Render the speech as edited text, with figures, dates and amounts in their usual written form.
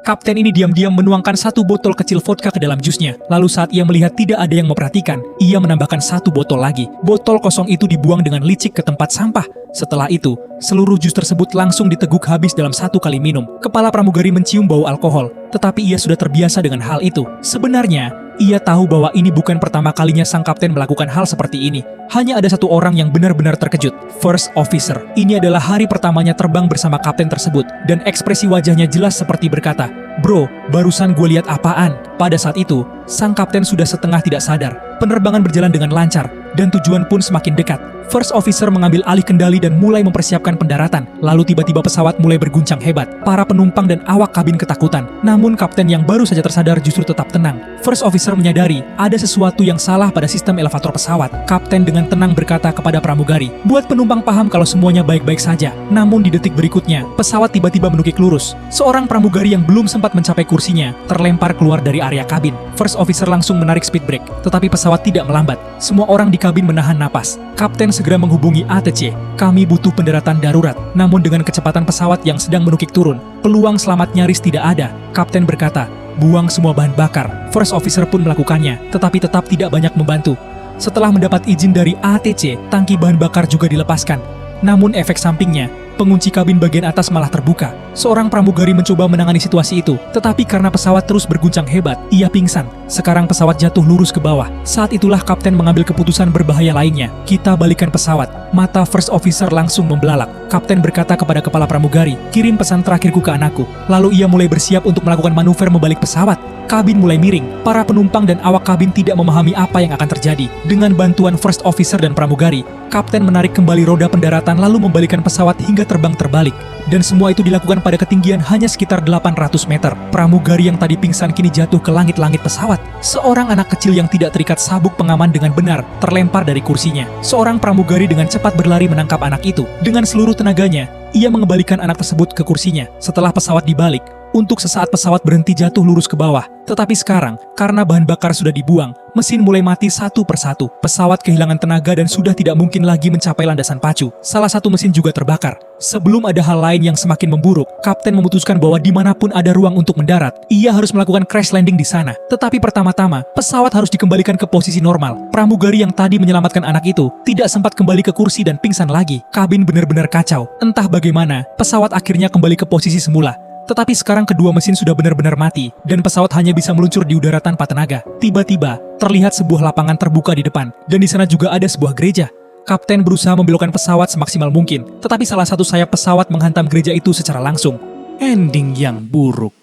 Kapten ini diam-diam menuangkan satu botol kecil vodka ke dalam jusnya. Lalu saat ia melihat tidak ada yang memperhatikan, ia menambahkan satu botol lagi. Botol kosong itu dibuang dengan licik ke tempat sampah. Setelah itu, seluruh jus tersebut langsung diteguk habis dalam satu kali minum. Kepala pramugari mencium bau alkohol, tetapi ia sudah terbiasa dengan hal itu. Sebenarnya, ia tahu bahwa ini bukan pertama kalinya sang kapten melakukan hal seperti ini. Hanya ada satu orang yang benar-benar terkejut, First Officer. Ini adalah hari pertamanya terbang bersama kapten tersebut, dan ekspresi wajahnya jelas seperti berkata, "Bro, barusan gue lihat apaan?" Pada saat itu, sang kapten sudah setengah tidak sadar. Penerbangan berjalan dengan lancar, dan tujuan pun semakin dekat. First Officer mengambil alih kendali dan mulai mempersiapkan pendaratan. Lalu tiba-tiba pesawat mulai berguncang hebat. Para penumpang dan awak kabin ketakutan. Namun kapten yang baru saja tersadar justru tetap tenang. First Officer menyadari ada sesuatu yang salah pada sistem elevator pesawat. Kapten dengan tenang berkata kepada pramugari, "Buat penumpang paham kalau semuanya baik-baik saja." Namun di detik berikutnya, pesawat tiba-tiba menukik lurus. Seorang pramugari yang belum sempat mencapai kursinya terlempar keluar dari area kabin. First Officer langsung menarik speed brake, tetapi pesawat tidak melambat. Semua orang di kabin menahan napas. Kapten segera menghubungi ATC. "Kami butuh pendaratan darurat." Namun dengan kecepatan pesawat yang sedang menukik turun, peluang selamat nyaris tidak ada. Kapten berkata, "Buang semua bahan bakar." First Officer pun melakukannya, tetapi tetap tidak banyak membantu. Setelah mendapat izin dari ATC, tangki bahan bakar juga dilepaskan. Namun efek sampingnya, pengunci kabin bagian atas malah terbuka. Seorang pramugari mencoba menangani situasi itu, tetapi karena pesawat terus berguncang hebat, ia pingsan. Sekarang pesawat jatuh lurus ke bawah. Saat itulah kapten mengambil keputusan berbahaya lainnya. "Kita balikan pesawat." Mata First Officer langsung membelalak. Kapten berkata kepada kepala pramugari, "Kirim pesan terakhirku ke anakku." Lalu ia mulai bersiap untuk melakukan manuver membalik pesawat. Kabin mulai miring. Para penumpang dan awak kabin tidak memahami apa yang akan terjadi. Dengan bantuan First Officer dan pramugari, kapten menarik kembali roda pendaratan lalu membalikkan pesawat hingga terbang terbalik. Dan semua itu dilakukan pada ketinggian hanya sekitar 800 meter. Pramugari yang tadi pingsan kini jatuh ke langit-langit pesawat. Seorang anak kecil yang tidak terikat sabuk pengaman dengan benar terlempar dari kursinya. Seorang pramugari dengan cepat berlari menangkap anak itu. Dengan seluruh tenaganya, ia mengembalikan anak tersebut ke kursinya. Setelah pesawat dibalik, untuk sesaat pesawat berhenti jatuh lurus ke bawah. Tetapi sekarang, karena bahan bakar sudah dibuang, mesin mulai mati satu persatu. Pesawat kehilangan tenaga dan sudah tidak mungkin lagi mencapai landasan pacu. Salah satu mesin juga terbakar. Sebelum ada hal lain yang semakin memburuk, kapten memutuskan bahwa dimanapun ada ruang untuk mendarat, ia harus melakukan crash landing di sana. Tetapi pertama-tama, pesawat harus dikembalikan ke posisi normal. Pramugari yang tadi menyelamatkan anak itu tidak sempat kembali ke kursi dan pingsan lagi. Kabin benar-benar kacau. Entah bagaimana, pesawat akhirnya kembali ke posisi semula. Tetapi sekarang kedua mesin sudah benar-benar mati, dan pesawat hanya bisa meluncur di udara tanpa tenaga. Tiba-tiba, terlihat sebuah lapangan terbuka di depan, dan di sana juga ada sebuah gereja. Kapten berusaha membelokkan pesawat semaksimal mungkin, tetapi salah satu sayap pesawat menghantam gereja itu secara langsung. Ending yang buruk.